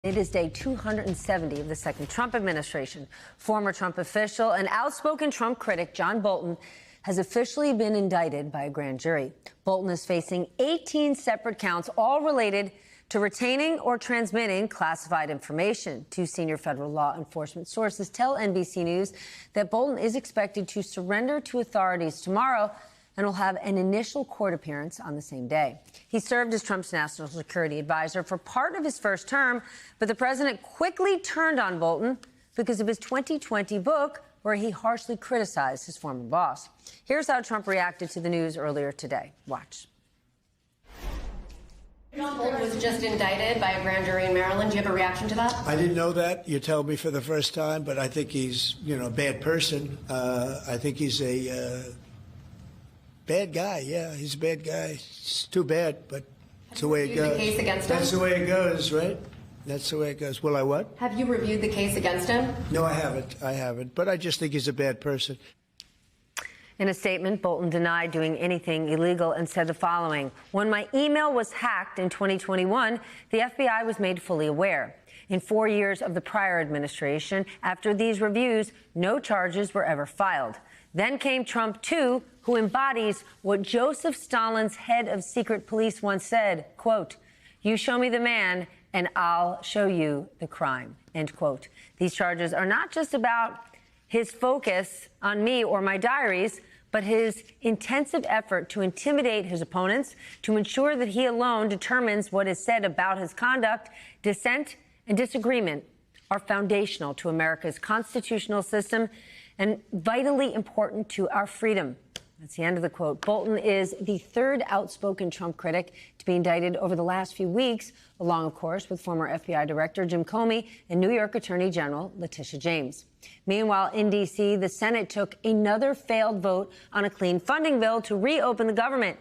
It is day 270 of the second Trump administration. Former Trump official and outspoken Trump critic John Bolton has officially been indicted by a grand jury. Bolton is facing 18 separate counts, all related to retaining or transmitting classified information. Two senior federal law enforcement sources tell NBC News that Bolton is expected to surrender to authorities tomorrow and will have an initial court appearance on the same day. He served as Trump's national security advisor for part of his first term, but the president quickly turned on Bolton because of his 2020 book, where he harshly criticized his former boss. Here's how Trump reacted to the news earlier today. Watch. John Bolton was just indicted by a grand jury in Maryland. Do you have a reaction to that? I didn't know that. You told me for the first time, but I think he's, a bad person. I think he's a bad guy. Yeah, he's a bad guy. It's too bad, but it's the way it goes. The case against him? That's the way it goes, right? That's the way it goes. Will I what? Have you reviewed the case against him? No, I haven't. But I just think he's a bad person. In a statement, Bolton denied doing anything illegal and said the following: "When my email was hacked in 2021, the FBI was made fully aware. In 4 years of the prior administration, after these reviews, no charges were ever filed. Then came Trump, too, who embodies what Joseph Stalin's head of secret police once said, quote, 'You show me the man and I'll show you the crime,' end quote. These charges are not just about his focus on me or my diaries, but his intensive effort to intimidate his opponents, to ensure that he alone determines what is said about his conduct. Dissent and disagreement are foundational to America's constitutional system and vitally important to our freedom." That's the end of the quote. Bolton is the third outspoken Trump critic to be indicted over the last few weeks, along, of course, with former FBI Director Jim Comey and New York Attorney General Letitia James. Meanwhile, in D.C., the Senate took another failed vote on a clean funding bill to reopen the government.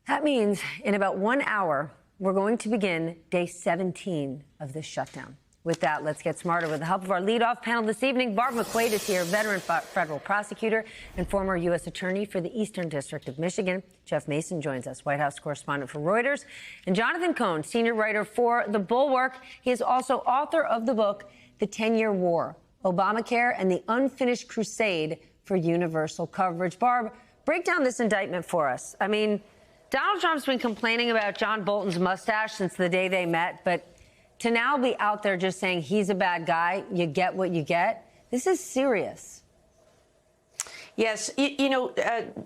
That means in about 1 hour, we're going to begin day 17 of this shutdown. With that, let's get smarter. With the help of our leadoff panel this evening, Barb McQuade is here, veteran federal prosecutor and former U.S. attorney for the Eastern District of Michigan. Jeff Mason joins us, White House correspondent for Reuters. And Jonathan Cohn, senior writer for The Bulwark. He is also author of the book, The 10-Year War, Obamacare and the Unfinished Crusade for Universal Coverage. Barb, break down this indictment for us. I mean, Donald Trump's been complaining about John Bolton's mustache since the day they met, but to now be out there just saying he's a bad guy, you get what you get, this is serious. Yes,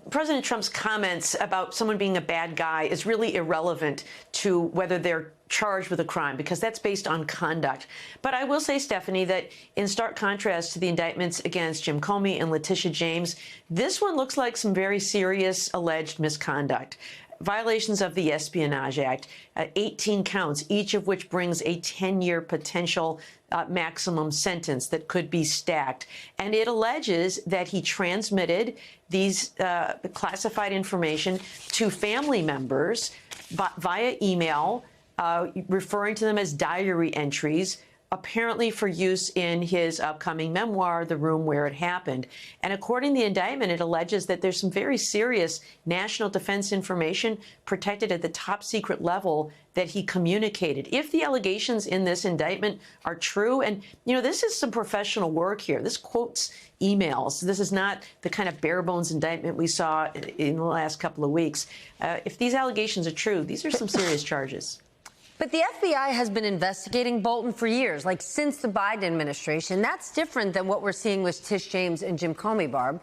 President Trump's comments about someone being a bad guy is really irrelevant to whether they're charged with a crime, because that's based on conduct. But I will say, Stephanie, that in stark contrast to the indictments against Jim Comey and Letitia James, this one looks like some very serious alleged misconduct. Violations of the Espionage Act, 18 counts, each of which brings a 10-year potential maximum sentence that could be stacked. And it alleges that he transmitted these classified information to family members via email, referring to them as diary entries, apparently for use in his upcoming memoir, The Room Where It Happened. And according to the indictment, it alleges that there's some very serious national defense information protected at the top secret level that he communicated. If the allegations in this indictment are true, and, this is some professional work here. This quotes emails. This is not the kind of bare bones indictment we saw in the last couple of weeks. If these allegations are true, these are some serious charges. But the FBI has been investigating Bolton for years, like since the Biden administration. That's different than what we're seeing with Tish James and Jim Comey, Barb.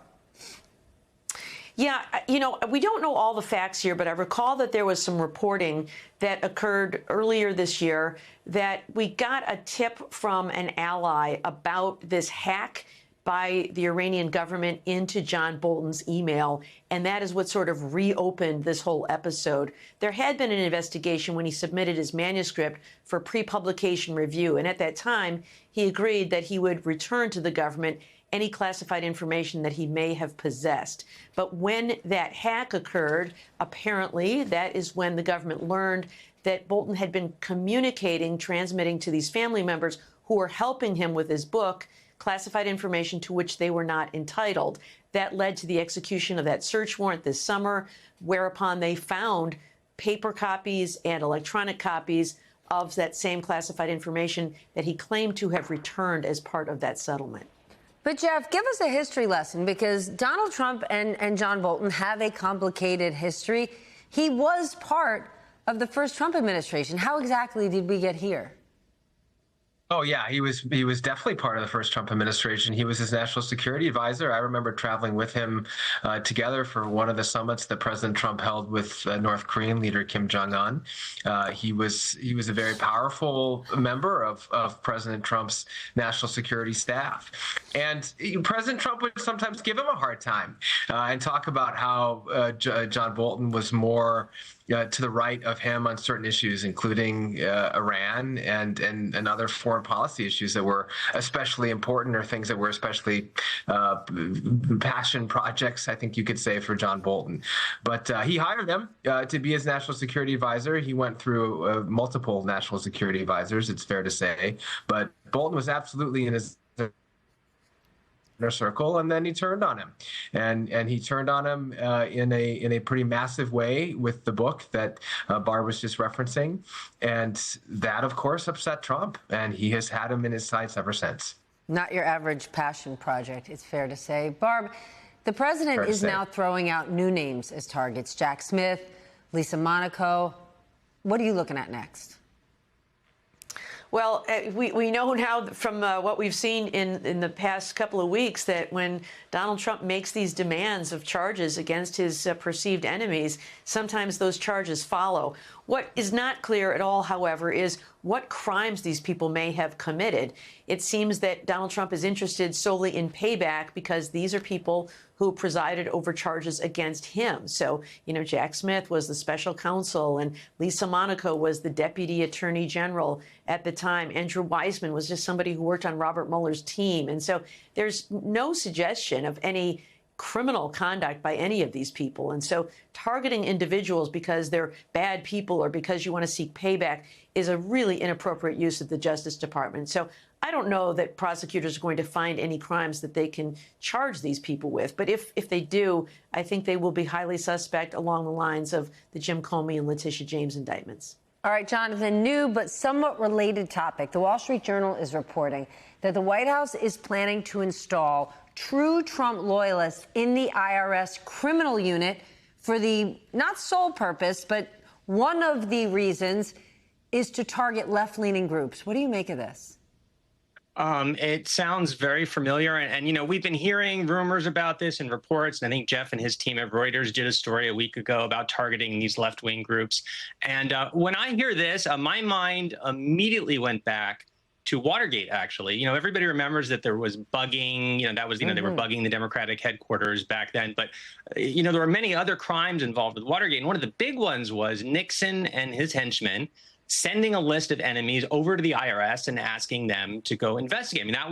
Yeah, we don't know all the facts here, but I recall that there was some reporting that occurred earlier this year that we got a tip from an ally about this hack by the Iranian government into John Bolton's email, and that is what sort of reopened this whole episode. There had been an investigation when he submitted his manuscript for pre-publication review, and at that time, he agreed that he would return to the government any classified information that he may have possessed. But when that hack occurred, apparently that is when the government learned that Bolton had been communicating, transmitting to these family members who were helping him with his book, classified information to which they were not entitled. That led to the execution of that search warrant this summer, whereupon they found paper copies and electronic copies of that same classified information that he claimed to have returned as part of that settlement. But, Jeff, give us a history lesson, because Donald Trump and John Bolton have a complicated history. He was part of the first Trump administration. How exactly did we get here? Oh, yeah, he was definitely part of the first Trump administration. He was his national security advisor. I remember traveling with him together for one of the summits that President Trump held with North Korean leader Kim Jong-un. He was a very powerful member of President Trump's national security staff. And President Trump would sometimes give him a hard time and talk about how John Bolton was more to the right of him on certain issues, including Iran and other foreign policy issues that were especially important, or things that were especially passion projects, I think you could say, for John Bolton. But he hired him to be his national security advisor. He went through multiple national security advisors, it's fair to say. But Bolton was absolutely in his inner circle, and then he turned on him, and he turned on him in a pretty massive way with the book that Barb was just referencing, and that of course upset Trump, and he has had him in his sights ever since. Not your average passion project, it's fair to say. Barb, the president is now throwing out new names as targets: Jack Smith, Lisa Monaco. What are you looking at next? Well, we know now from what we've seen in the past couple of weeks that when Donald Trump makes these demands of charges against his perceived enemies, sometimes those charges follow. What is not clear at all, however, is what crimes these people may have committed. It seems that Donald Trump is interested solely in payback because these are people who presided over charges against him. So, you know, Jack Smith was the special counsel, and Lisa Monaco was the deputy attorney general at the time. Andrew Weissmann was just somebody who worked on Robert Mueller's team. And so there's no suggestion of any criminal conduct by any of these people. And so targeting individuals because they're bad people or because you want to seek payback is a really inappropriate use of the Justice Department. So I don't know that prosecutors are going to find any crimes that they can charge these people with. But if they do, I think they will be highly suspect along the lines of the Jim Comey and Letitia James indictments. All right, Jonathan, new but somewhat related topic. The Wall Street Journal is reporting that the White House is planning to install true Trump loyalists in the IRS criminal unit for the not sole purpose, but one of the reasons is to target left-leaning groups. What do you make of this? It sounds very familiar. And, you know, we've been hearing rumors about this and reports. And I think Jeff and his team at Reuters did a story a week ago about targeting these left-wing groups. And when I hear this, my mind immediately went back to Watergate, actually. You know, everybody remembers that there was bugging, you know, that was, you know, they were bugging the Democratic headquarters back then. But, you know, there were many other crimes involved with Watergate. And one of the big ones was Nixon and his henchmen sending a list of enemies over to the IRS and asking them to go investigate. I mean, that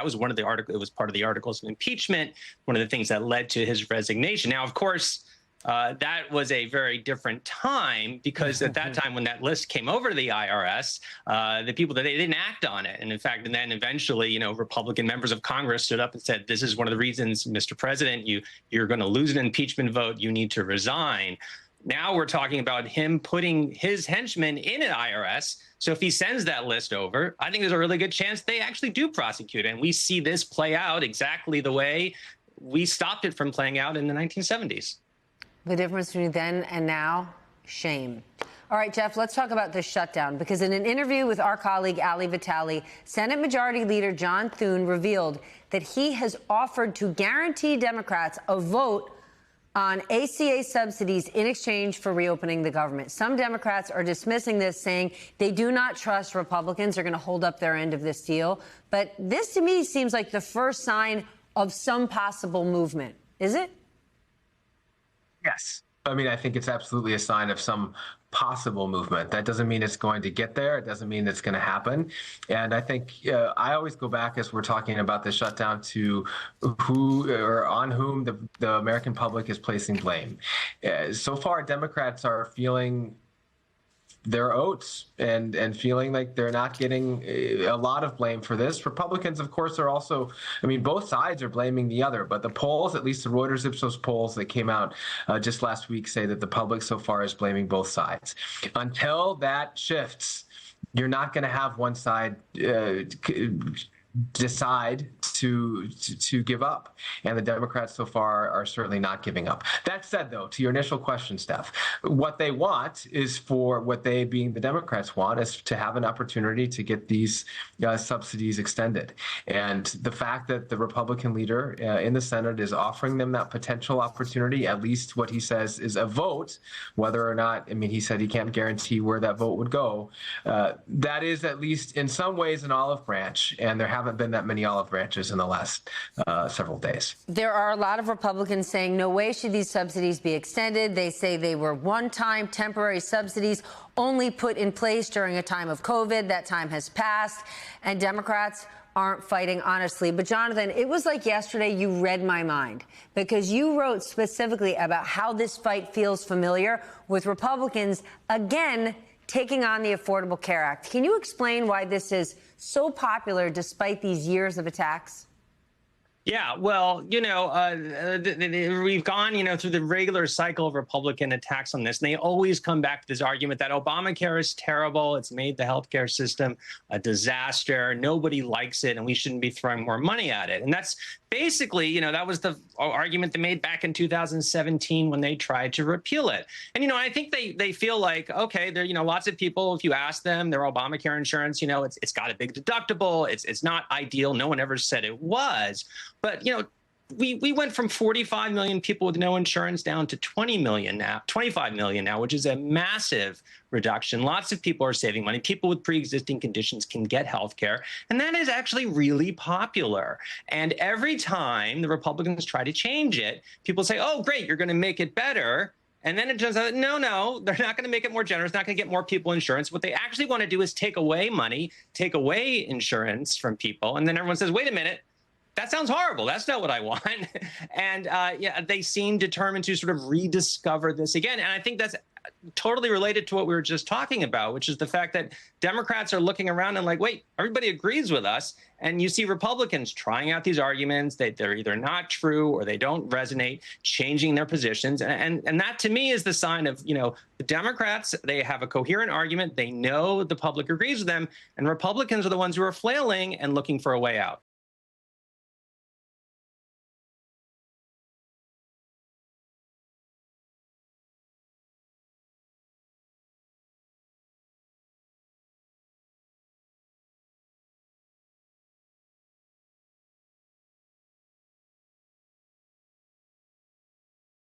was one of the articles, it was part of the articles of impeachment, one of the things that led to his resignation. Now, of course, that was a very different time, because at that time when that list came over to the IRS, the people that they didn't act on it. And in fact, and then eventually, you know, Republican members of Congress stood up and said, this is one of the reasons, Mr. President, you're going to lose an impeachment vote. You need to resign. Now we're talking about him putting his henchmen in an IRS. So if he sends that list over, I think there's a really good chance they actually do prosecute. And we see this play out exactly the way we stopped it from playing out in the 1970s. The difference between then and now, shame. All right, Jeff, let's talk about this shutdown, because in an interview with our colleague Ali Vitale, Senate Majority Leader John Thune revealed that he has offered to guarantee Democrats a vote on ACA subsidies in exchange for reopening the government. Some Democrats are dismissing this, saying they do not trust Republicans are going to hold up their end of this deal. But this, to me, seems like the first sign of some possible movement. Is it? Yes. I mean, I think it's absolutely a sign of some possible movement. That doesn't mean it's going to get there. It doesn't mean it's going to happen. And I think I always go back, as we're talking about the shutdown, to who or on whom the American public is placing blame. So far, Democrats are feeling their oats and feeling like they're not getting a lot of blame for this. Republicans, of course, are also, I mean, both sides are blaming the other, but the polls, at least the Reuters Ipsos polls that came out just last week, say that the public so far is blaming both sides. Until that shifts, you're not going to have one side decide to give up. And the Democrats so far are certainly not giving up. That said, though, to your initial question, Steph, what they want is for what they, being the Democrats, want is to have an opportunity to get these subsidies extended. And the fact that the Republican leader in the Senate is offering them that potential opportunity, at least what he says is a vote, whether or not, I mean, he said he can't guarantee where that vote would go. That is at least in some ways an olive branch, and there haven't been that many olive branches in the last several days. There are a lot of Republicans saying no way should these subsidies be extended. They say they were one-time temporary subsidies only put in place during a time of COVID. That time has passed, and Democrats aren't fighting honestly. But Jonathan, it was like yesterday you read my mind, because you wrote specifically about how this fight feels familiar with Republicans again taking on the Affordable Care Act. Can you explain why this is so popular despite these years of attacks? Yeah, well, we've gone, through the regular cycle of Republican attacks on this, and they always come back to this argument that Obamacare is terrible. It's made the healthcare system a disaster. Nobody likes it, and we shouldn't be throwing more money at it. And that's basically, that was the argument they made back in 2017 when they tried to repeal it. And, I think they feel like, okay, there, lots of people, if you ask them, their Obamacare insurance, it's got a big deductible. It's not ideal. No one ever said it was. But, we went from 45 million people with no insurance down to 25 million now, which is a massive reduction. Lots of people are saving money. People with pre-existing conditions can get health care. And that is actually really popular. And every time the Republicans try to change it, people say, oh, great, you're going to make it better. And then it turns out, no, they're not going to make it more generous, not going to get more people insurance. What they actually want to do is take away money, take away insurance from people. And then everyone says, wait a minute. That sounds horrible. That's not what I want. And they seem determined to sort of rediscover this again. And I think that's totally related to what we were just talking about, which is the fact that Democrats are looking around and like, wait, everybody agrees with us. And you see Republicans trying out these arguments that they're either not true or they don't resonate, changing their positions. And that to me is the sign of, the Democrats, they have a coherent argument. They know the public agrees with them. And Republicans are the ones who are flailing and looking for a way out.